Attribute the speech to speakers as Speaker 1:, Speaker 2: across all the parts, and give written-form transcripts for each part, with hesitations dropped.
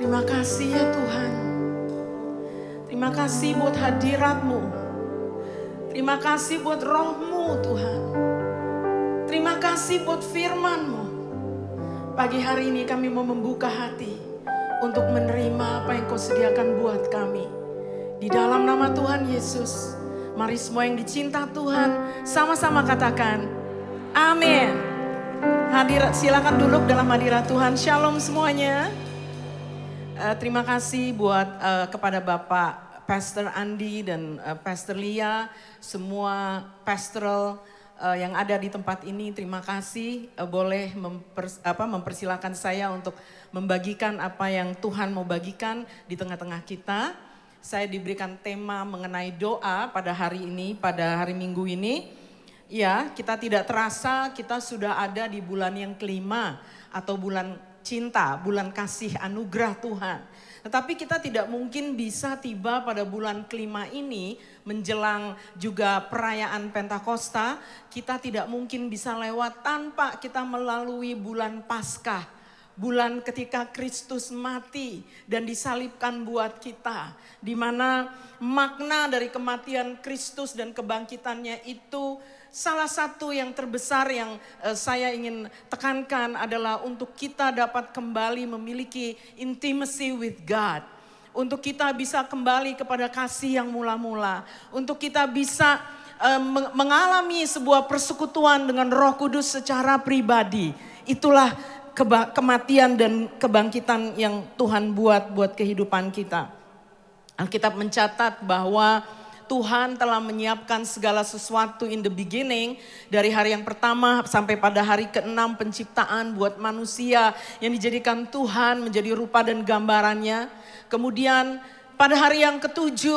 Speaker 1: Terima kasih ya Tuhan. Terima kasih buat hadirat-Mu. Terima kasih buat roh-Mu Tuhan. Terima kasih buat firman-Mu. Pagi hari ini kami mau membuka hati untuk menerima apa yang Kau sediakan buat kami. Di dalam nama Tuhan Yesus, mari semua yang dicinta Tuhan sama-sama katakan amin. Hadirat, silakan duduk dalam hadirat Tuhan. Shalom semuanya. Terima kasih buat kepada Bapak Pastor Andi dan Pastor Lia, semua pastoral yang ada di tempat ini. Terima kasih boleh mempersilahkan saya untuk membagikan apa yang Tuhan mau bagikan di tengah-tengah kita. Saya diberikan tema mengenai doa pada hari ini, pada hari Minggu ini. Ya, kita tidak terasa kita sudah ada di bulan yang kelima atau bulan cinta, bulan kasih anugerah Tuhan. Tetapi kita tidak mungkin bisa tiba pada bulan kelima ini menjelang juga perayaan Pentakosta. Kita tidak mungkin bisa lewat tanpa kita melalui bulan Paskah. Bulan ketika Kristus mati dan disalibkan buat kita. Di mana makna dari kematian Kristus dan kebangkitannya itu salah satu yang terbesar yang saya ingin tekankan adalah untuk kita dapat kembali memiliki intimacy with God. Untuk kita bisa kembali kepada kasih yang mula-mula. Untuk kita bisa mengalami sebuah persekutuan dengan Roh Kudus secara pribadi. Itulah kematian dan kebangkitan yang Tuhan buat kehidupan kita. Alkitab mencatat bahwa Tuhan telah menyiapkan segala sesuatu in the beginning. Dari hari yang pertama sampai pada hari ke-6 penciptaan buat manusia yang dijadikan Tuhan menjadi rupa dan gambarannya. Kemudian pada hari yang ke-7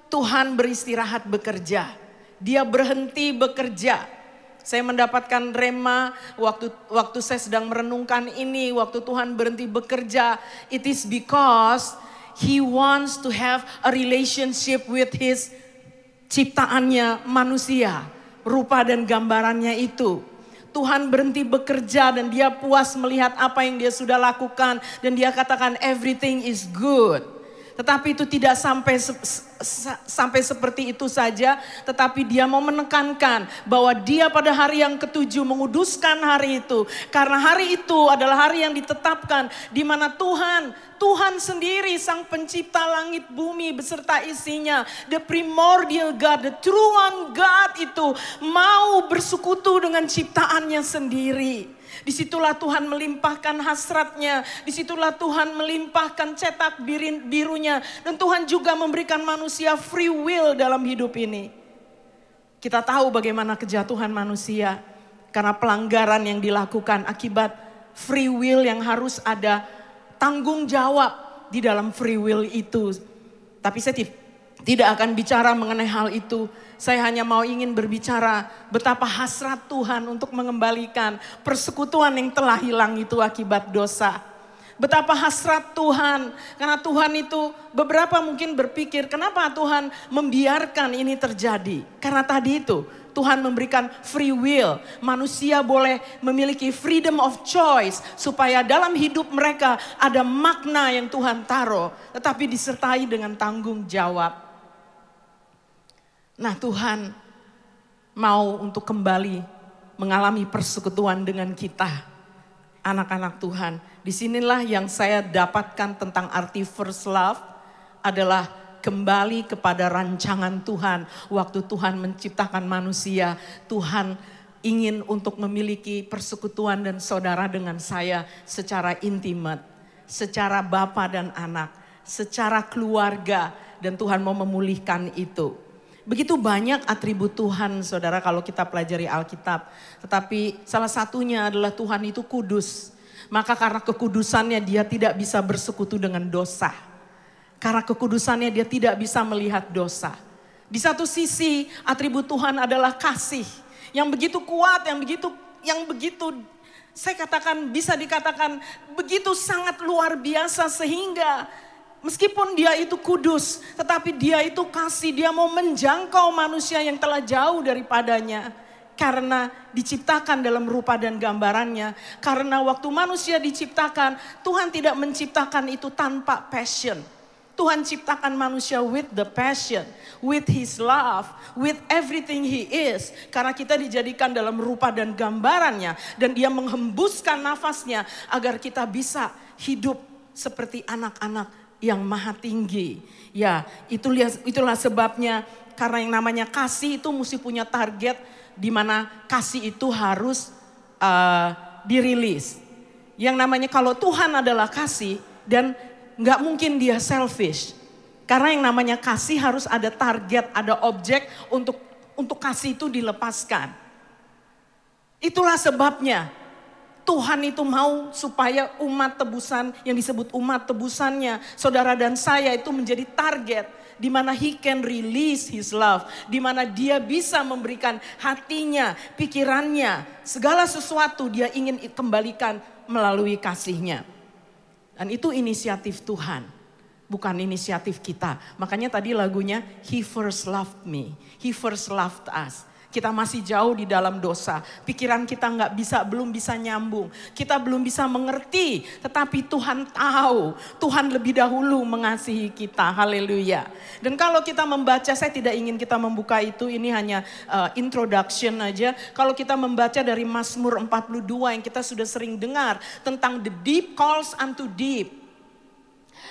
Speaker 1: Tuhan beristirahat bekerja. Dia berhenti bekerja. Saya mendapatkan rema waktu saya sedang merenungkan ini. Waktu Tuhan berhenti bekerja. It is because He wants to have a relationship with His ciptaannya manusia, rupa dan gambarannya itu. Tuhan berhenti bekerja dan Dia puas melihat apa yang Dia sudah lakukan. Dan Dia katakan everything is good. Tetapi itu tidak sampai seperti itu saja. Tetapi Dia mau menekankan bahwa Dia pada hari yang ke-7 menguduskan hari itu. Karena hari itu adalah hari yang ditetapkan di mana Tuhan sendiri sang pencipta langit bumi beserta isinya. The primordial God, the true one God itu mau bersekutu dengan ciptaannya sendiri. Disitulah Tuhan melimpahkan hasratnya. Disitulah Tuhan melimpahkan cetak birunya. Dan Tuhan juga memberikan manusia free will dalam hidup ini. Kita tahu bagaimana kejatuhan manusia. Karena pelanggaran yang dilakukan akibat free will yang harus ada tanggung jawab di dalam free will itu. Tapi saya tidak akan bicara mengenai hal itu. Saya hanya mau ingin berbicara betapa hasrat Tuhan untuk mengembalikan persekutuan yang telah hilang itu akibat dosa. Betapa hasrat Tuhan, karena Tuhan itu beberapa mungkin berpikir kenapa Tuhan membiarkan ini terjadi. Karena tadi itu Tuhan memberikan free will. Manusia boleh memiliki freedom of choice. Supaya dalam hidup mereka ada makna yang Tuhan taruh. Tetapi disertai dengan tanggung jawab. Nah, Tuhan mau untuk kembali mengalami persekutuan dengan kita. Anak-anak Tuhan. Disinilah yang saya dapatkan tentang arti first love. Adalah kembali kepada rancangan Tuhan. Waktu Tuhan menciptakan manusia, Tuhan ingin untuk memiliki persekutuan dan saudara dengan saya secara intimate, secara bapa dan anak, secara keluarga, dan Tuhan mau memulihkan itu. Begitu banyak atribut Tuhan, saudara, kalau kita pelajari Alkitab. Tetapi salah satunya adalah Tuhan itu kudus. Maka karena kekudusannya Dia tidak bisa bersekutu dengan dosa. Karena kekudusannya Dia tidak bisa melihat dosa. Di satu sisi atribut Tuhan adalah kasih. Yang begitu kuat, yang begitu saya katakan bisa dikatakan begitu sangat luar biasa sehingga meskipun Dia itu kudus, tetapi Dia itu kasih. Dia mau menjangkau manusia yang telah jauh daripadanya. karena diciptakan dalam rupa dan gambarannya. Karena waktu manusia diciptakan, Tuhan tidak menciptakan itu tanpa passion. Tuhan ciptakan manusia with the passion, with His love, with everything He is. Karena kita dijadikan dalam rupa dan gambarannya. Dan Dia menghembuskan nafasnya agar kita bisa hidup seperti anak-anak yang maha tinggi. Ya, itulah sebabnya karena yang namanya kasih itu mesti punya target di mana kasih itu harus dirilis. Yang namanya kalau Tuhan adalah kasih dan nggak mungkin Dia selfish. Karena yang namanya kasih harus ada target, ada objek untuk kasih itu dilepaskan. Itulah sebabnya Tuhan itu mau supaya umat tebusan yang disebut umat tebusannya, saudara dan saya itu menjadi target di mana He can release His love, di mana Dia bisa memberikan hatinya, pikirannya, segala sesuatu Dia ingin kembalikan melalui kasih-Nya. Dan itu inisiatif Tuhan, bukan inisiatif kita. Makanya tadi lagunya He first loved me, He first loved us. Kita masih jauh di dalam dosa. Pikiran kita belum bisa nyambung. Kita belum bisa mengerti. Tetapi Tuhan tahu. Tuhan lebih dahulu mengasihi kita. Haleluya. Dan kalau kita membaca, saya tidak ingin kita membuka itu. Ini hanya introduction aja. Kalau kita membaca dari Mazmur 42 yang kita sudah sering dengar. Tentang the deep calls unto deep.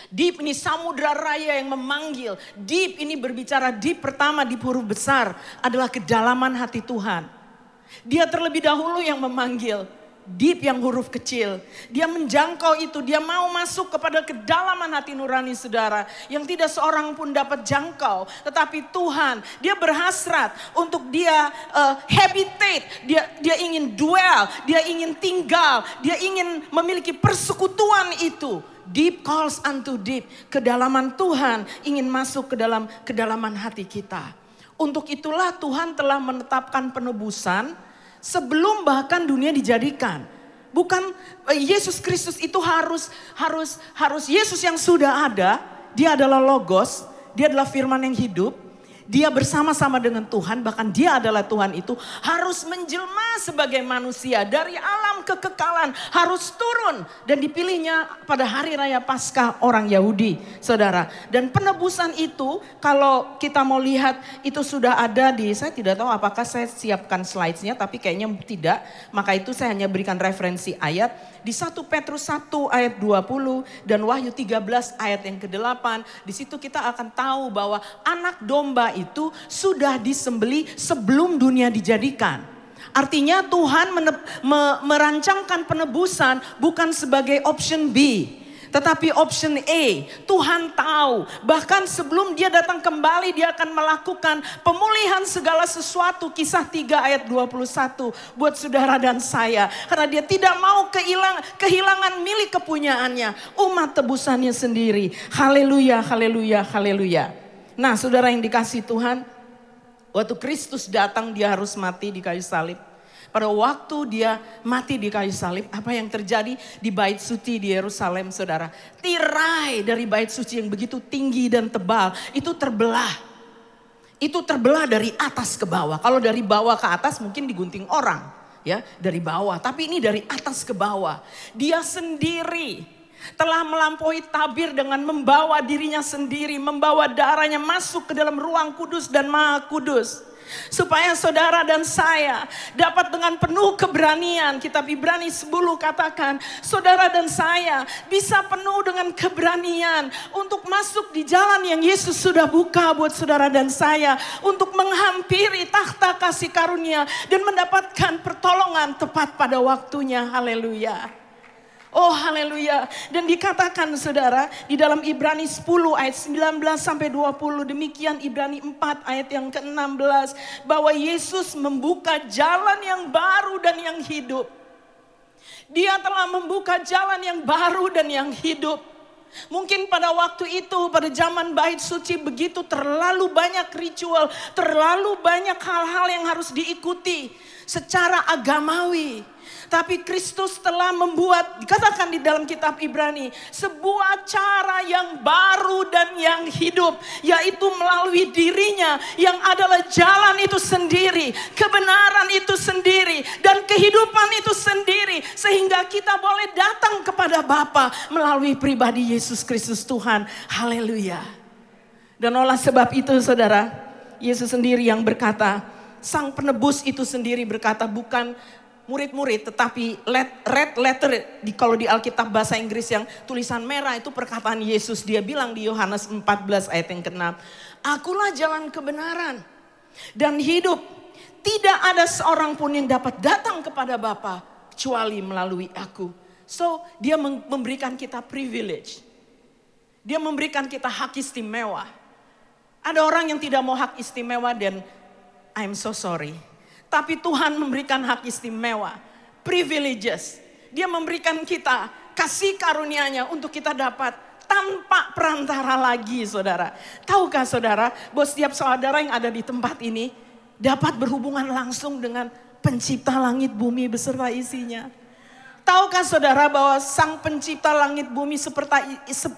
Speaker 1: Deep ini samudra raya yang memanggil. Deep ini berbicara deep pertama, deep huruf besar adalah kedalaman hati Tuhan. Dia terlebih dahulu yang memanggil. Deep yang huruf kecil. Dia menjangkau itu. Dia mau masuk kepada kedalaman hati nurani saudara. Yang tidak seorang pun dapat jangkau. Tetapi Tuhan, Dia berhasrat untuk Dia habitate. Dia ingin dwell. Dia ingin tinggal. Dia ingin memiliki persekutuan itu. Deep calls unto deep. Kedalaman Tuhan ingin masuk ke dalam kedalaman hati kita. Untuk itulah Tuhan telah menetapkan penebusan sebelum bahkan dunia dijadikan. Bukan Yesus Kristus itu harus Yesus yang sudah ada. Dia adalah Logos. Dia adalah firman yang hidup. Dia bersama-sama dengan Tuhan, bahkan Dia adalah Tuhan itu harus menjelma sebagai manusia dari alam kekekalan, harus turun dan dipilihnya pada hari raya Paskah orang Yahudi, saudara. Dan penebusan itu kalau kita mau lihat itu sudah ada saya tidak tahu apakah saya siapkan slide-nya, tapi kayaknya tidak. Maka itu saya hanya berikan referensi ayat. Di 1 Petrus 1 ayat 20 dan Wahyu 13 ayat yang ke-8. Di situ kita akan tahu bahwa anak domba itu sudah disembelih sebelum dunia dijadikan. Artinya Tuhan merancangkan penebusan bukan sebagai option B. Tetapi option A, Tuhan tahu. Bahkan sebelum Dia datang kembali, Dia akan melakukan pemulihan segala sesuatu. Kisah 3 ayat 21 buat saudara dan saya. Karena Dia tidak mau kehilangan milik kepunyaannya. Umat tebusannya sendiri. Haleluya, haleluya, haleluya. Nah saudara yang dikasih Tuhan, waktu Kristus datang Dia harus mati di kayu salib. Pada waktu Dia mati di kayu salib, apa yang terjadi di bait suci di Yerusalem, saudara? Tirai dari bait suci yang begitu tinggi dan tebal, itu terbelah. Itu terbelah dari atas ke bawah. Kalau dari bawah ke atas mungkin digunting orang, ya, dari bawah. Tapi ini dari atas ke bawah. Dia sendiri telah melampaui tabir dengan membawa dirinya sendiri, membawa darahnya masuk ke dalam ruang kudus dan maha kudus. Supaya saudara dan saya dapat dengan penuh keberanian, kitab Ibrani 10 katakan, saudara dan saya bisa penuh dengan keberanian untuk masuk di jalan yang Yesus sudah buka buat saudara dan saya. Untuk menghampiri takhta kasih karunia dan mendapatkan pertolongan tepat pada waktunya. Haleluya. Oh haleluya. Dan dikatakan saudara di dalam Ibrani 10 ayat 19 sampai 20. Demikian Ibrani 4 ayat yang ke-16. Bahwa Yesus membuka jalan yang baru dan yang hidup. Dia telah membuka jalan yang baru dan yang hidup. Mungkin pada waktu itu, pada zaman bait suci begitu terlalu banyak ritual, terlalu banyak hal-hal yang harus diikuti. secara agamawi. Tapi Kristus telah membuat, dikatakan di dalam kitab Ibrani, sebuah cara yang baru dan yang hidup. Yaitu melalui dirinya yang adalah jalan itu sendiri, kebenaran itu sendiri, dan kehidupan itu sendiri. Sehingga kita boleh datang kepada Bapa melalui pribadi Yesus Kristus Tuhan. Haleluya. Dan oleh sebab itu saudara, Yesus sendiri yang berkata, Sang Penebus itu sendiri berkata, bukan murid-murid, tetapi red letter, kalau di Alkitab bahasa Inggris yang tulisan merah itu perkataan Yesus. Dia bilang di Yohanes 14 ayat yang ke-6, Akulah jalan kebenaran dan hidup. Tidak ada seorang pun yang dapat datang kepada Bapa kecuali melalui aku. So dia memberikan kita privilege. Dia memberikan kita hak istimewa. Ada orang yang tidak mau hak istimewa dan I'm so sorry. Tapi Tuhan memberikan hak istimewa, privileges. Dia memberikan kita kasih karunia-Nya untuk kita dapat tanpa perantara lagi, saudara. Tahukah saudara, bahwa setiap saudara yang ada di tempat ini dapat berhubungan langsung dengan pencipta langit bumi beserta isinya. Tahukah saudara bahwa Sang Pencipta langit bumi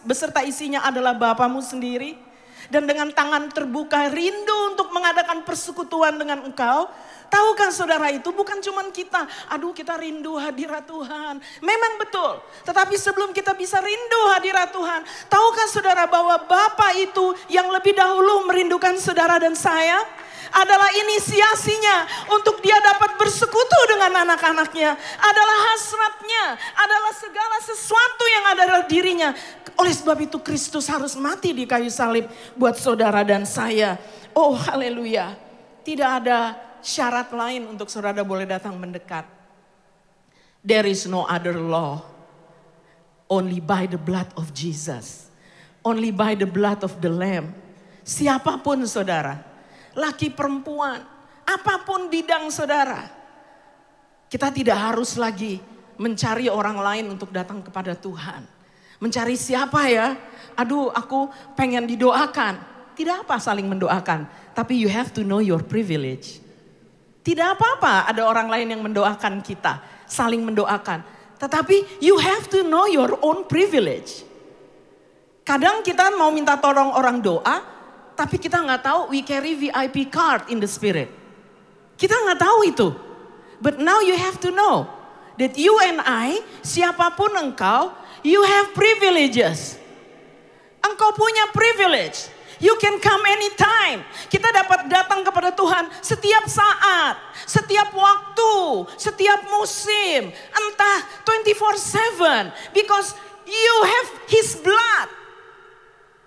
Speaker 1: beserta isinya adalah Bapamu sendiri? Dan dengan tangan terbuka rindu untuk mengadakan persekutuan dengan engkau. Tahukah saudara itu bukan cuma kita. Aduh kita rindu hadirat Tuhan. Memang betul. Tetapi sebelum kita bisa rindu hadirat Tuhan. Tahukah saudara bahwa Bapa itu yang lebih dahulu merindukan saudara dan saya. Adalah inisiasinya untuk dia dapat bersekutu dengan anak-anaknya. Adalah hasratnya. Adalah segala sesuatu yang ada dalam dirinya. Oleh sebab itu Kristus harus mati di kayu salib buat saudara dan saya. Oh haleluya. Tidak ada syarat lain untuk saudara boleh datang mendekat. There is no other law. Only by the blood of Jesus. Only by the blood of the Lamb. Siapapun saudara. Laki perempuan. Apapun bidang saudara. Kita tidak harus lagi mencari orang lain untuk datang kepada Tuhan. Mencari siapa ya? Aduh aku pengen didoakan. Tidak apa saling mendoakan. Tapi you have to know your privilege. Tidak apa-apa ada orang lain yang mendoakan kita. Saling mendoakan. Tetapi you have to know your own privilege. Kadang kita mau minta tolong orang doa. Tapi kita nggak tahu we carry VIP card in the spirit. Kita nggak tahu itu. But now you have to know. That you and I, siapapun engkau, you have privileges. Engkau punya privilege. You can come anytime. Kita dapat datang kepada Tuhan setiap saat, setiap waktu, setiap musim. Entah 24/7. Because you have His blood.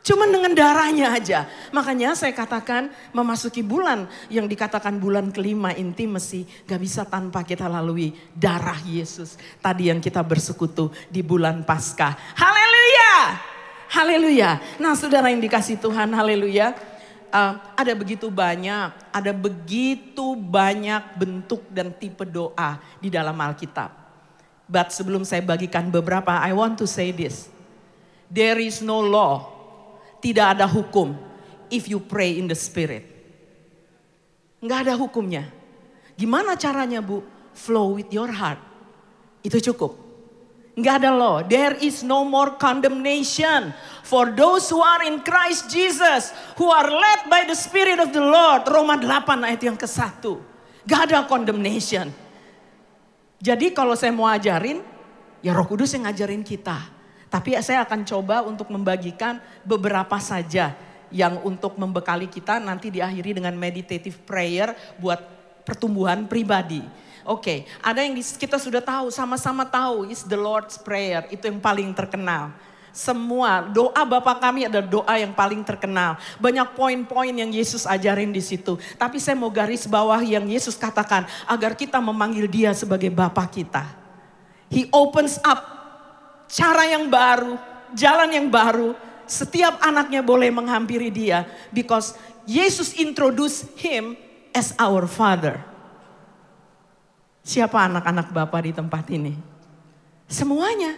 Speaker 1: Cuma dengan darahnya aja. Makanya saya katakan memasuki bulan yang dikatakan bulan kelima intimacy. Gak bisa tanpa kita lalui darah Yesus. Tadi yang kita bersekutu di bulan Paskah. Haleluya. Haleluya. Nah saudara yang dikasih Tuhan, haleluya. Ada begitu banyak bentuk dan tipe doa di dalam Alkitab. But sebelum saya bagikan beberapa, I want to say this. There is no law. Tidak ada hukum if you pray in the spirit. Nggak ada hukumnya. Gimana caranya Bu? Flow with your heart. Itu cukup. Nggak ada law. There is no more condemnation for those who are in Christ Jesus, who are led by the Spirit of the Lord. Roma 8 ayat yang ke-1. Nggak ada condemnation. Jadi kalau saya mau ajarin, ya Roh Kudus yang ngajarin kita. Tapi saya akan coba untuk membagikan beberapa saja yang untuk membekali kita nanti diakhiri dengan meditative prayer buat pertumbuhan pribadi. Oke, ada yang kita sudah tahu, sama-sama tahu, is the Lord's Prayer, itu yang paling terkenal. Semua doa Bapa kami adalah doa yang paling terkenal. Banyak poin-poin yang Yesus ajarin di situ. Tapi saya mau garis bawah yang Yesus katakan agar kita memanggil Dia sebagai Bapa kita. He opens up cara yang baru, jalan yang baru. Setiap anaknya boleh menghampiri Dia. Because Yesus introduce Him as our Father. Siapa anak-anak Bapa di tempat ini? Semuanya.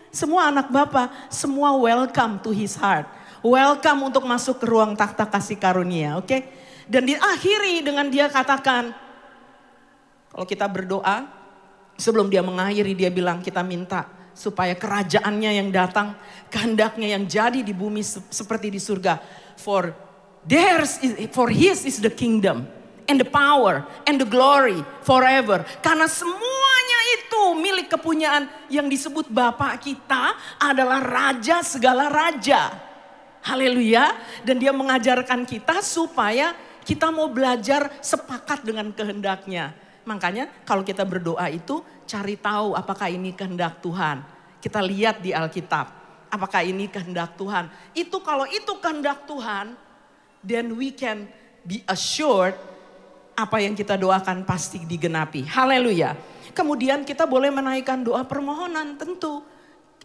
Speaker 1: Semua anak Bapa, semua welcome to His heart. Welcome untuk masuk ke ruang takhta kasih karunia, oke? Dan diakhiri dengan Dia katakan, Kalau kita berdoa, sebelum dia mengakhiri dia bilang kita minta supaya kerajaannya yang datang, kehendaknya yang jadi di bumi seperti di surga. For his is the kingdom and the power and the glory forever. Karena semuanya itu milik kepunyaan yang disebut Bapa kita adalah Raja segala raja. Haleluya. Dan dia mengajarkan kita supaya kita mau belajar sepakat dengan kehendaknya. Makanya kalau kita berdoa itu cari tahu apakah ini kehendak Tuhan. Kita lihat di Alkitab. Apakah ini kehendak Tuhan. Itu kalau itu kehendak Tuhan, then we can be assured apa yang kita doakan pasti digenapi. Haleluya. Kemudian kita boleh menaikkan doa permohonan tentu.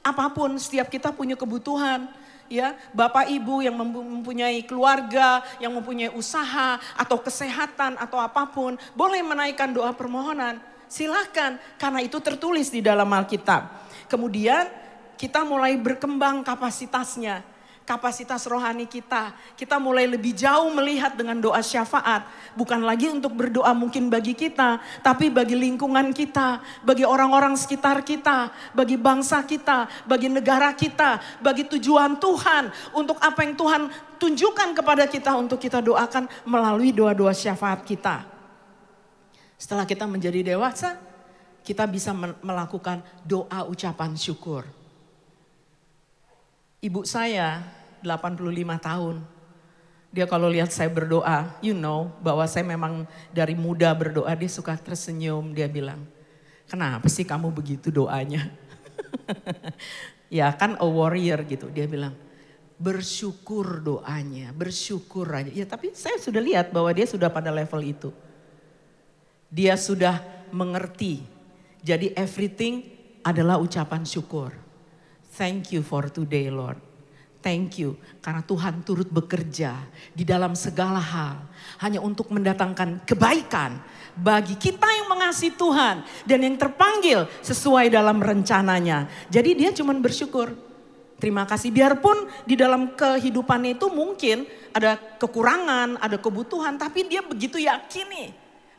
Speaker 1: Apapun, setiap kita punya kebutuhan. Ya, Bapak Ibu yang mempunyai keluarga, yang mempunyai usaha atau kesehatan atau apapun, boleh menaikkan doa permohonan. Silahkan, karena itu tertulis di dalam Alkitab. Kemudian kita mulai berkembang kapasitasnya. Kapasitas rohani kita mulai lebih jauh melihat dengan doa syafaat. Bukan lagi untuk berdoa mungkin bagi kita, tapi bagi lingkungan kita, bagi orang-orang sekitar kita, bagi bangsa kita, bagi negara kita, bagi tujuan Tuhan. Untuk apa yang Tuhan tunjukkan kepada kita untuk kita doakan melalui doa-doa syafaat kita. Setelah kita menjadi dewasa, kita bisa melakukan doa ucapan syukur. Ibu saya 85 tahun. Dia kalau lihat saya berdoa, bahwa saya memang dari muda berdoa, dia suka tersenyum. Dia bilang, kenapa sih kamu begitu doanya? Ya kan a warrior gitu. Dia bilang, bersyukur doanya, bersyukur aja. Ya tapi saya sudah lihat bahwa dia sudah pada level itu. Dia sudah mengerti. Jadi everything adalah ucapan syukur. Thank you for today, Lord. Thank you karena Tuhan turut bekerja di dalam segala hal. Hanya untuk mendatangkan kebaikan bagi kita yang mengasihi Tuhan. Dan yang terpanggil sesuai dalam rencananya. Jadi dia cuma bersyukur. Terima kasih. Biarpun di dalam kehidupannya itu mungkin ada kekurangan, ada kebutuhan. Tapi dia begitu yakin nih.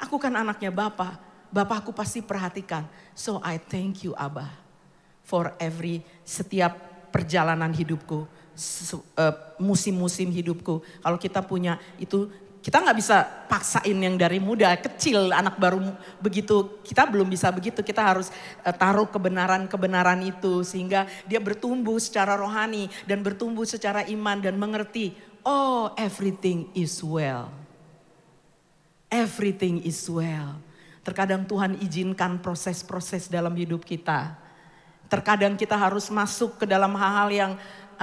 Speaker 1: Aku kan anaknya Bapa. Bapakku pasti perhatikan. So I thank you Abah. For setiap perjalanan hidupku, musim-musim hidupku. Kalau kita punya itu, kita nggak bisa paksain yang dari muda, kecil, anak baru begitu. Kita belum bisa begitu, kita harus taruh kebenaran-kebenaran itu. Sehingga dia bertumbuh secara rohani dan bertumbuh secara iman dan mengerti. Oh, everything is well. Everything is well. Terkadang Tuhan izinkan proses-proses dalam hidup kita. Terkadang kita harus masuk ke dalam hal-hal yang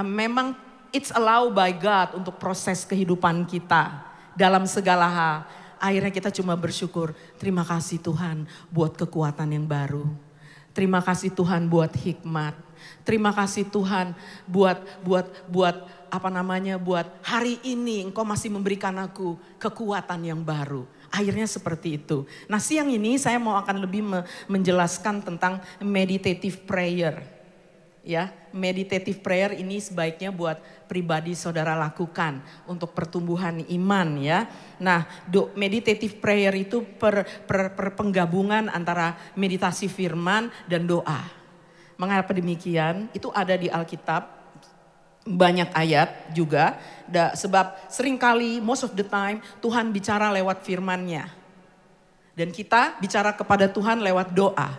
Speaker 1: memang it's allowed by God untuk proses kehidupan kita dalam segala hal. Akhirnya kita cuma bersyukur, terima kasih Tuhan buat kekuatan yang baru. Terima kasih Tuhan buat hikmat. Terima kasih Tuhan buat hari ini Engkau masih memberikan aku kekuatan yang baru. Akhirnya seperti itu. Nah siang ini saya mau akan lebih menjelaskan tentang meditative prayer. Ya, meditative prayer ini sebaiknya buat pribadi saudara lakukan untuk pertumbuhan iman ya. Nah, meditative prayer itu penggabungan antara meditasi firman dan doa. Mengapa demikian? Itu ada di Alkitab. Banyak ayat juga, sebab seringkali most of the time Tuhan bicara lewat firman-Nya. Dan kita bicara kepada Tuhan lewat doa.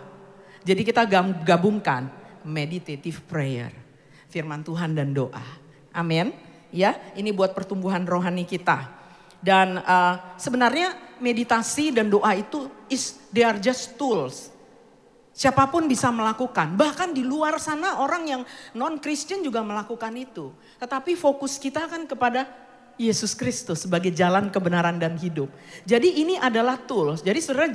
Speaker 1: Jadi kita gabungkan meditative prayer, firman Tuhan dan doa. Amin. Ya, ini buat pertumbuhan rohani kita. Dan sebenarnya meditasi dan doa itu they are just tools. Siapapun bisa melakukan, bahkan di luar sana orang yang non-Christian juga melakukan itu. Tetapi fokus kita kan kepada Yesus Kristus sebagai jalan kebenaran dan hidup. Jadi ini adalah tools. Jadi saudara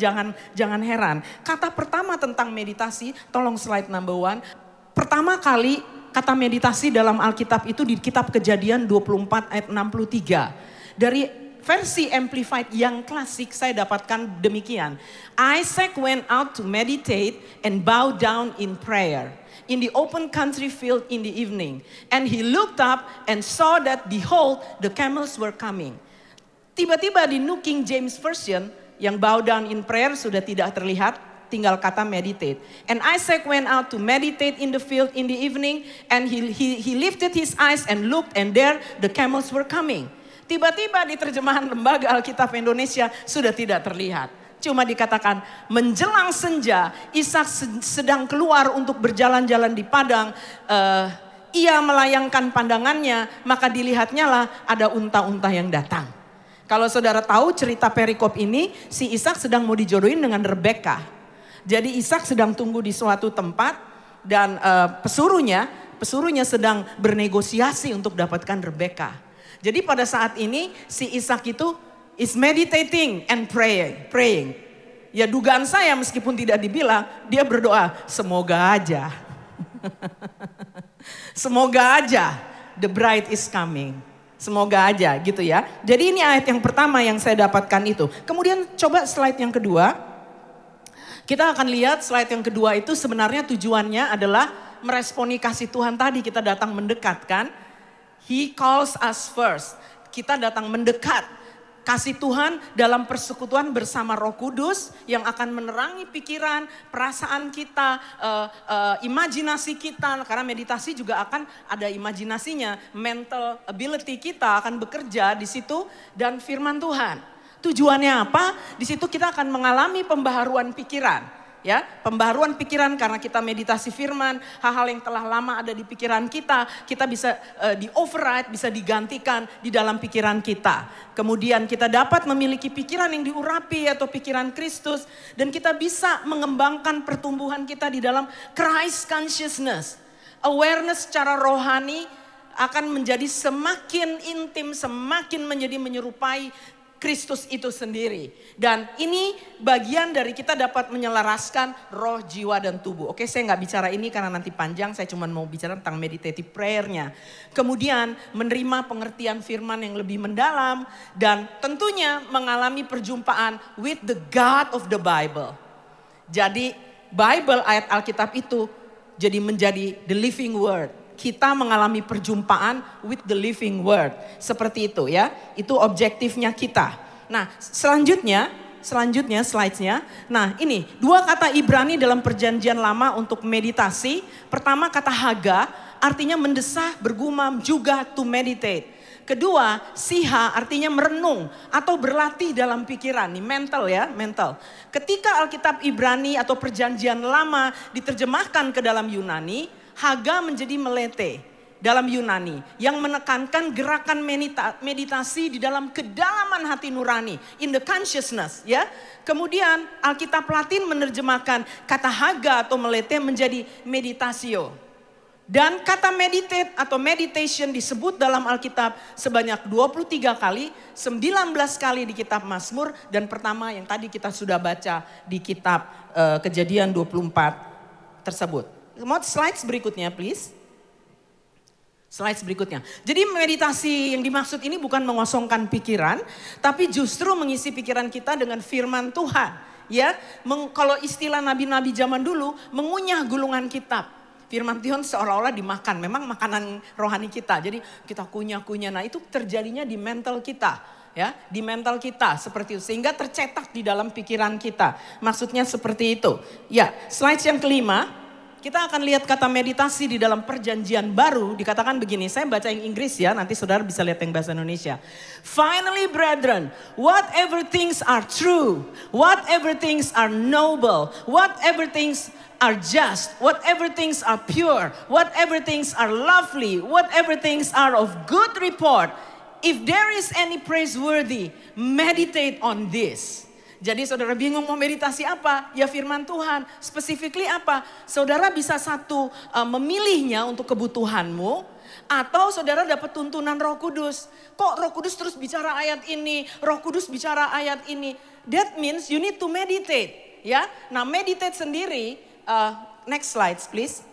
Speaker 1: jangan heran. Kata pertama tentang meditasi, tolong slide number 1. Pertama kali kata meditasi dalam Alkitab itu di kitab Kejadian 24 ayat 63. Dari versi Amplified yang klasik saya dapatkan demikian. Isaac went out to meditate and bow down in prayer in the open country field in the evening. And he looked up and saw that behold the camels were coming. Tiba-tiba di New King James Version Yang bow down in prayer sudah tidak terlihat, tinggal kata meditate. And Isaac went out to meditate in the field in the evening, and he lifted his eyes and looked, and there the camels were coming. Tiba-tiba di terjemahan Lembaga Alkitab Indonesia sudah tidak terlihat. Cuma dikatakan menjelang senja, Ishak sedang keluar untuk berjalan-jalan di padang. Ia melayangkan pandangannya, maka dilihatnya lah ada unta-unta yang datang. Kalau saudara tahu cerita perikop ini, si Ishak sedang mau dijodohin dengan Rebeka. Jadi Ishak sedang tunggu di suatu tempat dan pesuruhnya sedang bernegosiasi untuk dapatkan Rebeka. Jadi pada saat ini si Ishak itu is meditating and praying. Ya dugaan saya meskipun tidak dibilang, dia berdoa, semoga aja. Semoga aja the bride is coming. Semoga aja gitu ya. Jadi ini ayat yang pertama yang saya dapatkan itu. Kemudian coba slide yang kedua. Kita akan lihat slide yang kedua itu sebenarnya tujuannya adalah meresponi kasih Tuhan tadi. Kita datang mendekat kan. He calls us first. Kita datang mendekat. Kasih Tuhan dalam persekutuan bersama Roh Kudus yang akan menerangi pikiran, perasaan kita, imajinasi kita. Karena meditasi juga akan ada imajinasinya. Mental ability kita akan bekerja di situ dan firman Tuhan. Tujuannya apa? Di situ kita akan mengalami pembaharuan pikiran. Ya, pembaharuan pikiran karena kita meditasi firman, hal-hal yang telah lama ada di pikiran kita bisa di override, bisa digantikan di dalam pikiran kita. Kemudian kita dapat memiliki pikiran yang diurapi atau pikiran Kristus, dan kita bisa mengembangkan pertumbuhan kita di dalam Christ consciousness. Awareness secara rohani akan menjadi semakin intim, semakin menjadi menyerupai Kristus itu sendiri. Dan ini bagian dari kita dapat menyelaraskan roh, jiwa, dan tubuh. Oke, saya nggak bicara ini karena nanti panjang. Saya cuma mau bicara tentang meditative prayer-nya. Kemudian menerima pengertian firman yang lebih mendalam. Dan tentunya mengalami perjumpaan with the God of the Bible. Jadi Bible, ayat Alkitab itu jadi menjadi the living word. Kita mengalami perjumpaan with the living word. Seperti itu ya. Itu objektifnya kita. Nah selanjutnya slide-nya. Nah ini dua kata Ibrani dalam perjanjian lama untuk meditasi. Pertama kata haga artinya mendesah, bergumam, juga to meditate. Kedua siha artinya merenung atau berlatih dalam pikiran. Ini mental ya, mental. Ketika Alkitab Ibrani atau perjanjian lama diterjemahkan ke dalam Yunani, haga menjadi melete dalam Yunani yang menekankan gerakan meditasi di dalam kedalaman hati nurani, in the consciousness ya. Kemudian Alkitab Latin menerjemahkan kata haga atau melete menjadi meditatio. Dan kata meditate atau meditation disebut dalam Alkitab sebanyak 23 kali, 19 kali di kitab Mazmur, dan pertama yang tadi kita sudah baca di kitab Kejadian 24 tersebut. Mau slides berikutnya please. Slides berikutnya. Jadi meditasi yang dimaksud ini bukan mengosongkan pikiran, tapi justru mengisi pikiran kita dengan firman Tuhan. Ya, kalau istilah nabi-nabi zaman dulu, mengunyah gulungan kitab. Firman Tuhan seolah-olah dimakan, memang makanan rohani kita. Jadi kita kunyah-kunyah, nah itu terjadinya di mental kita. Ya, di mental kita seperti itu. Sehingga tercetak di dalam pikiran kita. Maksudnya seperti itu. Ya, slides yang kelima. Kita akan lihat kata meditasi di dalam perjanjian baru dikatakan begini. Saya baca yang Inggris ya, nanti saudara bisa lihat yang bahasa Indonesia. Finally brethren, whatever things are true, whatever things are noble, whatever things are just, whatever things are pure, whatever things are lovely, whatever things are of good report, if there is any praiseworthy, meditate on this. Jadi saudara bingung mau meditasi apa? Ya firman Tuhan. Specifically apa? Saudara bisa satu memilihnya untuk kebutuhanmu. Atau saudara dapat tuntunan Roh Kudus. Kok Roh Kudus terus bicara ayat ini? Roh Kudus bicara ayat ini. That means you need to meditate. Ya, nah meditate sendiri. Next slides please.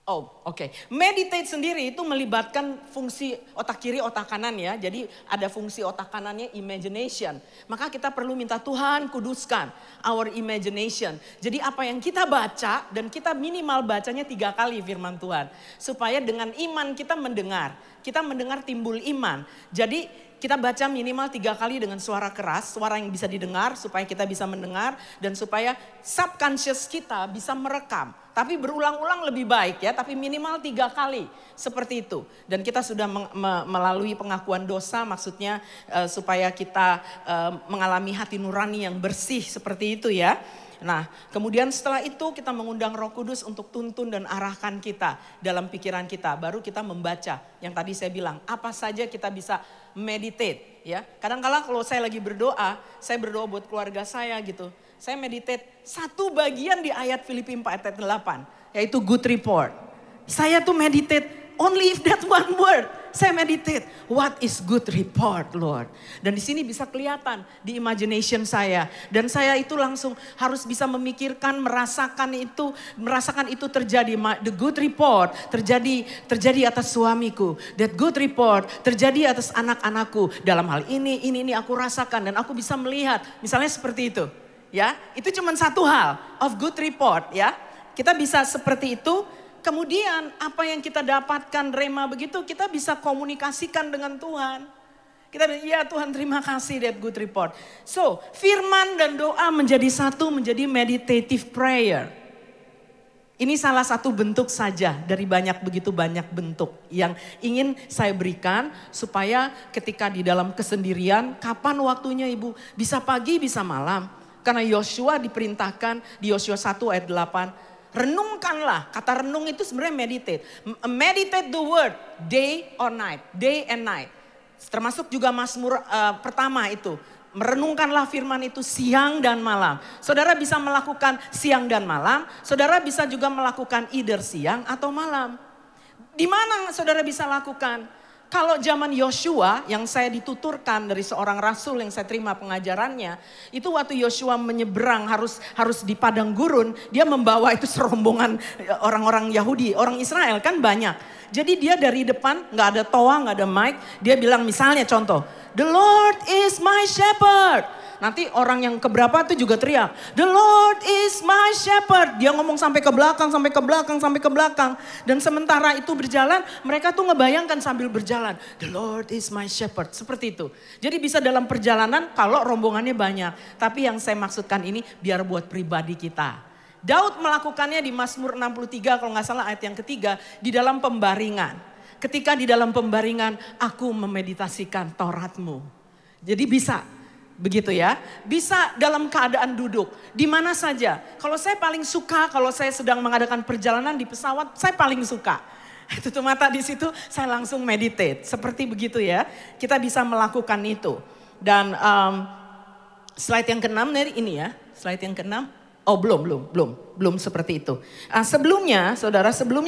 Speaker 1: Oh, oke. Meditate sendiri itu melibatkan fungsi otak kiri, otak kanan ya. Jadi ada fungsi otak kanannya imagination. Maka kita perlu minta Tuhan kuduskan our imagination. Jadi apa yang kita baca dan kita minimal bacanya 3 kali firman Tuhan. Supaya dengan iman kita mendengar timbul iman. Jadi kita baca minimal 3 kali dengan suara keras, suara yang bisa didengar supaya kita bisa mendengar dan supaya subconscious kita bisa merekam. Tapi berulang-ulang lebih baik ya, tapi minimal 3 kali seperti itu. Dan kita sudah melalui pengakuan dosa, maksudnya supaya kita mengalami hati nurani yang bersih seperti itu ya. Nah, kemudian setelah itu kita mengundang Roh Kudus untuk tuntun dan arahkan kita dalam pikiran kita. Baru kita membaca yang tadi saya bilang, apa saja kita bisa meditate ya. Kadang-kala kalau saya lagi berdoa, saya berdoa buat keluarga saya gitu. Saya meditate satu bagian di ayat Filipi 4 ayat 8, yaitu good report. Saya tuh meditate only if that one word. Saya meditate, what is good report Lord. Dan di sini bisa kelihatan di imagination saya. Dan saya itu langsung harus bisa memikirkan, merasakan itu terjadi. The good report terjadi atas suamiku. That good report terjadi atas anak-anakku. Dalam hal ini aku rasakan dan aku bisa melihat. Misalnya seperti itu. Ya, itu cuma satu hal of good report ya. Kita bisa seperti itu. Kemudian apa yang kita dapatkan rema begitu kita bisa komunikasikan dengan Tuhan. Kita bilang, ya Tuhan terima kasih that good report. So firman dan doa menjadi satu, menjadi meditative prayer. Ini salah satu bentuk saja dari begitu banyak bentuk yang ingin saya berikan. Supaya ketika di dalam kesendirian, kapan waktunya Ibu? Bisa pagi bisa malam. Karena Yosua diperintahkan di Yosua 1 ayat 8. Renungkanlah, kata renung itu sebenarnya meditate. Meditate the word, day or night, day and night. Termasuk juga Mazmur pertama itu. Merenungkanlah firman itu siang dan malam. Saudara bisa melakukan siang dan malam, saudara bisa juga melakukan either siang atau malam. Di mana saudara bisa lakukan? Kalau zaman Yosua yang saya dituturkan dari seorang rasul yang saya terima pengajarannya. Itu waktu Yosua menyeberang harus di padang gurun. Dia membawa itu serombongan orang-orang Yahudi. Orang Israel kan banyak. Jadi dia dari depan gak ada toa, gak ada mic. Dia bilang misalnya contoh. The Lord is my shepherd. Nanti orang yang keberapa itu juga teriak. The Lord is my shepherd. Dia ngomong sampai ke belakang, sampai ke belakang, sampai ke belakang. Dan sementara itu berjalan, mereka tuh ngebayangkan sambil berjalan. The Lord is my shepherd. Seperti itu. Jadi bisa dalam perjalanan kalau rombongannya banyak. Tapi yang saya maksudkan ini biar buat pribadi kita. Daud melakukannya di Mazmur 63 kalau gak salah ayat yang ketiga. Di dalam pembaringan. Ketika di dalam pembaringan aku memeditasikan Tauratmu. Jadi bisa. Begitu ya, bisa dalam keadaan duduk, di mana saja. Kalau saya paling suka, kalau saya sedang mengadakan perjalanan di pesawat, saya paling suka. Tutup mata di situ, saya langsung meditate. Seperti begitu ya, kita bisa melakukan itu. Dan slide yang ke-6 dari ini ya, slide yang ke-6. Oh belum seperti itu. Sebelumnya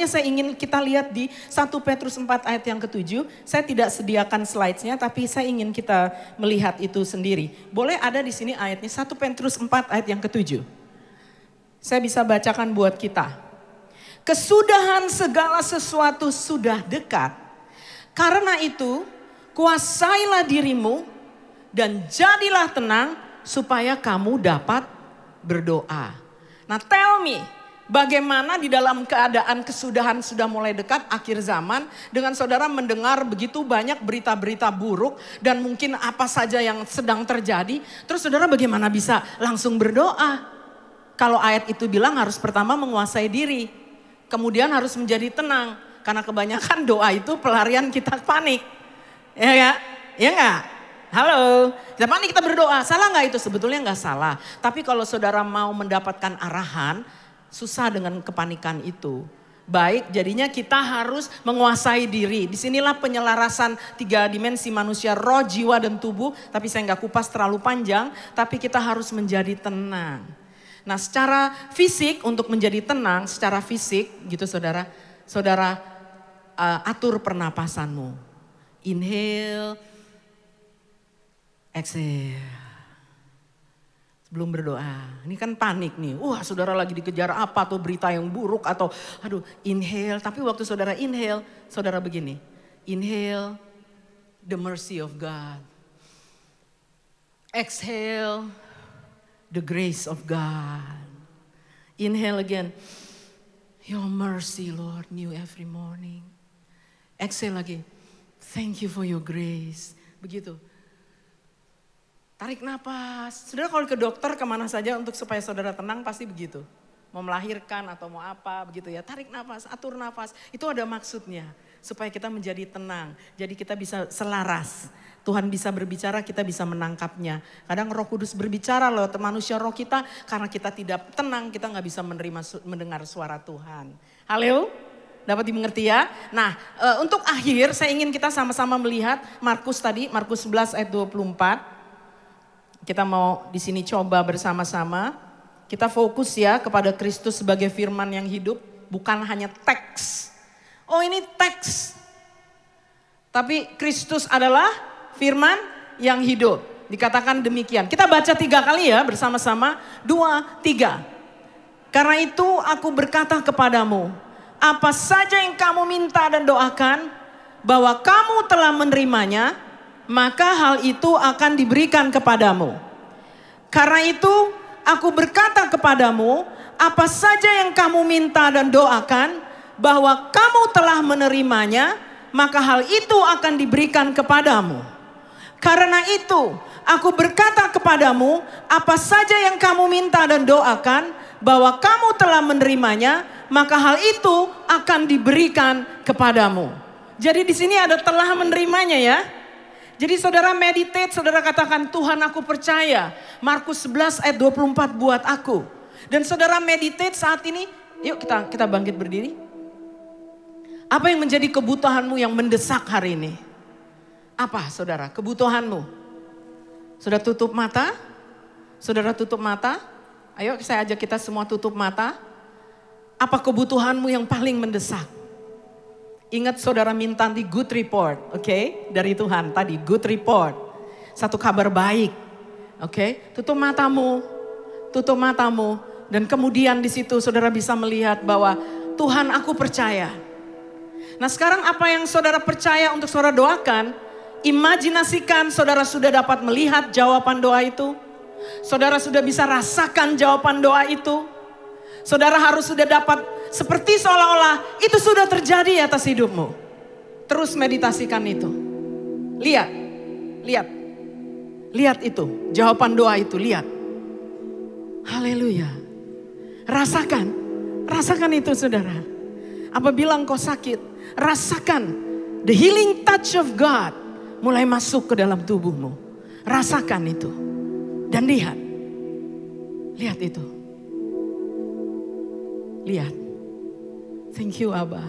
Speaker 1: saya ingin kita lihat di 1 Petrus 4 ayat yang ke-7. Saya tidak sediakan slide-nya tapi saya ingin kita melihat itu sendiri. Boleh ada di sini ayatnya 1 Petrus 4 ayat yang ke-7. Saya bisa bacakan buat kita. Kesudahan segala sesuatu sudah dekat. Karena itu kuasailah dirimu dan jadilah tenang supaya kamu dapat berdoa. Nah tell me, bagaimana di dalam keadaan kesudahan sudah mulai dekat akhir zaman. Dengan saudara mendengar begitu banyak berita-berita buruk. Dan mungkin apa saja yang sedang terjadi. Terus saudara bagaimana bisa langsung berdoa? Kalau ayat itu bilang harus pertama menguasai diri. Kemudian harus menjadi tenang. Karena kebanyakan doa itu pelarian kita panik. Ya gak? Ya gak? Halo, panik kita berdoa, salah gak itu? Sebetulnya gak salah. Tapi kalau saudara mau mendapatkan arahan, susah dengan kepanikan itu. Baik, jadinya kita harus menguasai diri. Disinilah penyelarasan 3 dimensi manusia, roh, jiwa, dan tubuh. Tapi saya gak kupas terlalu panjang, tapi kita harus menjadi tenang. Nah secara fisik, untuk menjadi tenang, secara fisik gitu saudara atur pernapasanmu. Inhale. Exhale. Sebelum berdoa. Ini kan panik nih. Wah saudara lagi dikejar apa atau berita yang buruk atau aduh inhale. Tapi waktu saudara inhale, saudara begini. Inhale the mercy of God. Exhale the grace of God. Inhale again. Your mercy Lord new every morning. Exhale lagi. Thank you for your grace. begitu. Tarik napas. Saudara kalau ke dokter kemana saja untuk supaya saudara tenang pasti begitu. Mau melahirkan atau mau apa begitu ya. Tarik napas, atur napas. Itu ada maksudnya. Supaya kita menjadi tenang. Jadi kita bisa selaras. Tuhan bisa berbicara, kita bisa menangkapnya. Kadang Roh Kudus berbicara lewat manusia roh kita. Karena kita tidak tenang, kita gak bisa mendengar suara Tuhan. Halo? Dapat dimengerti ya? Nah, untuk akhir saya ingin kita sama-sama melihat Markus 11 ayat 24. Kita mau di sini coba bersama-sama. Kita fokus ya kepada Kristus sebagai firman yang hidup. Bukan hanya teks. Oh ini teks. Tapi Kristus adalah firman yang hidup. Dikatakan demikian. Kita baca 3 kali ya bersama-sama. 2, 3. Karena itu aku berkata kepadamu. Apa saja yang kamu minta dan doakan. Bahwa kamu telah menerimanya. Maka hal itu akan diberikan kepadamu. Karena itu aku berkata kepadamu, apa saja yang kamu minta dan doakan, bahwa kamu telah menerimanya, maka hal itu akan diberikan kepadamu. Karena itu aku berkata kepadamu, apa saja yang kamu minta dan doakan, bahwa kamu telah menerimanya, maka hal itu akan diberikan kepadamu. Jadi di sini ada telah menerimanya ya. Jadi saudara meditate, saudara katakan Tuhan aku percaya. Markus 11 ayat 24 buat aku. Dan saudara meditate saat ini, yuk kita bangkit berdiri. Apa yang menjadi kebutuhanmu yang mendesak hari ini? Apa saudara kebutuhanmu? Sudah tutup mata? Saudara tutup mata? Ayo saya ajak kita semua tutup mata. Apa kebutuhanmu yang paling mendesak? Ingat saudara minta nanti good report, oke? Dari Tuhan tadi good report. Satu kabar baik, oke? Tutup matamu. Dan kemudian di situ saudara bisa melihat bahwa Tuhan aku percaya. Nah sekarang apa yang saudara percaya untuk saudara doakan, imajinasikan saudara sudah dapat melihat jawaban doa itu. Saudara sudah bisa rasakan jawaban doa itu. Saudara harus sudah dapat seperti seolah-olah itu sudah terjadi atas hidupmu. Terus meditasikan itu. Lihat itu. Jawaban doa itu, lihat. Haleluya. Rasakan itu saudara. Apabila engkau sakit, rasakan the healing touch of God mulai masuk ke dalam tubuhmu. Rasakan itu. Dan lihat itu. Lihat. Thank you Abba.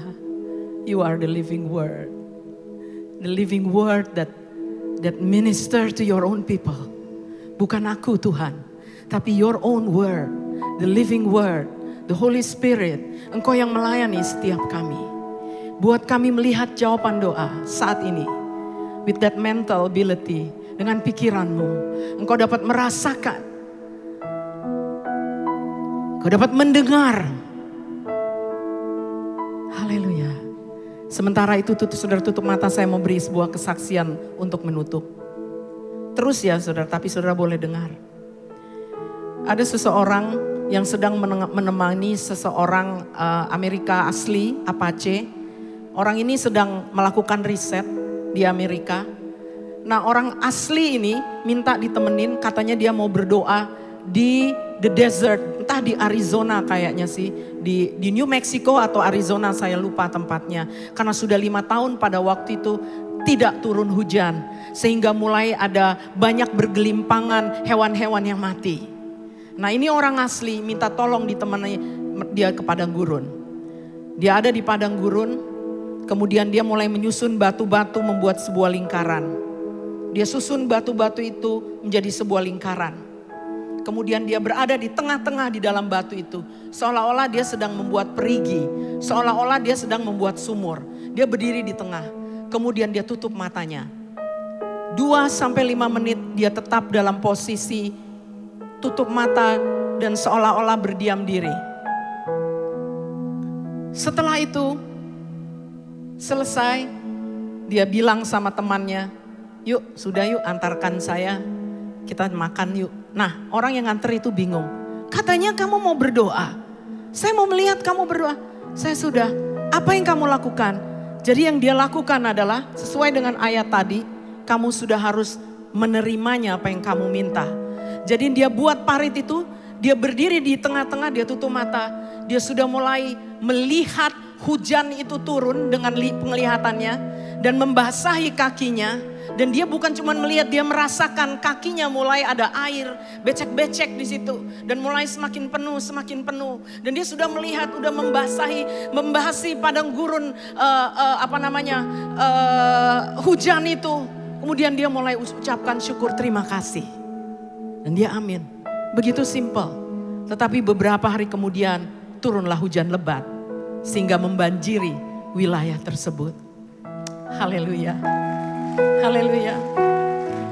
Speaker 1: You are the living word. The living word that minister to your own people. Bukan aku Tuhan. Tapi your own word. The living word. The Holy Spirit. Engkau yang melayani setiap kami. Buat kami melihat jawaban doa saat ini. With that mental ability. Dengan pikiranmu. Engkau dapat merasakan. Engkau dapat mendengar. Haleluya. Sementara itu saudara tutup mata, saya mau beri sebuah kesaksian untuk menutup. Terus ya saudara, tapi saudara boleh dengar. Ada seseorang yang sedang menemani seseorang Amerika asli, Apache. Orang ini sedang melakukan riset di Amerika. Nah orang asli ini minta ditemenin, katanya dia mau berdoa di the desert, entah di Arizona kayaknya sih, di New Mexico atau Arizona, saya lupa tempatnya. Karena sudah 5 tahun pada waktu itu tidak turun hujan, sehingga mulai ada banyak bergelimpangan hewan-hewan yang mati. Nah ini orang asli minta tolong ditemani dia ke padang gurun. Dia ada di padang gurun, kemudian dia mulai menyusun batu-batu membuat sebuah lingkaran. Dia susun batu-batu itu menjadi sebuah lingkaran. Kemudian dia berada di tengah-tengah di dalam batu itu. Seolah-olah dia sedang membuat perigi. Seolah-olah dia sedang membuat sumur. Dia berdiri di tengah. Kemudian dia tutup matanya. 2-5 menit dia tetap dalam posisi tutup mata dan seolah-olah berdiam diri. Setelah itu selesai, dia bilang sama temannya, yuk sudah yuk antarkan saya, kita makan yuk. Nah orang yang nganter itu bingung. Katanya kamu mau berdoa. Saya mau melihat kamu berdoa. Saya sudah. Apa yang kamu lakukan? Jadi yang dia lakukan adalah sesuai dengan ayat tadi. kamu sudah harus menerimanya apa yang kamu minta. Jadi dia buat parit itu, dia berdiri di tengah-tengah, dia tutup mata. Dia sudah mulai melihat hujan itu turun dengan penglihatannya dan membasahi kakinya. Dan dia bukan cuma melihat, dia merasakan kakinya mulai ada air becek-becek di situ dan mulai semakin penuh. Dan dia sudah melihat, udah membasahi padang gurun hujan itu. Kemudian dia mulai ucapkan syukur, terima kasih. Dan dia amin. Begitu simpel. Tetapi beberapa hari kemudian turunlah hujan lebat sehingga membanjiri wilayah tersebut. Haleluya. Haleluya.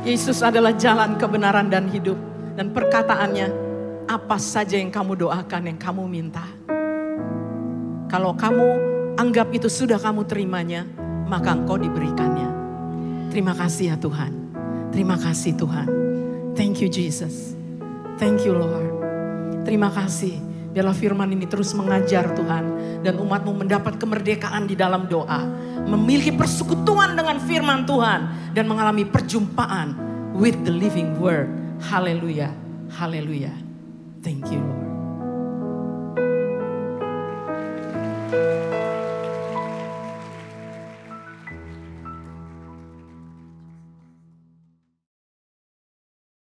Speaker 1: Yesus adalah jalan, kebenaran dan hidup. Dan perkataannya, apa saja yang kamu doakan, yang kamu minta. Kalau kamu anggap itu sudah kamu terimanya, maka engkau diberikannya. Terima kasih ya Tuhan. Terima kasih Tuhan. Thank you Jesus. Thank you Lord. Terima kasih. Biarlah firman ini terus mengajar Tuhan. Dan umatmu mendapat kemerdekaan di dalam doa. Memiliki persekutuan dengan firman Tuhan. Dan mengalami perjumpaan with the living word. Haleluya. Haleluya. Thank you Lord.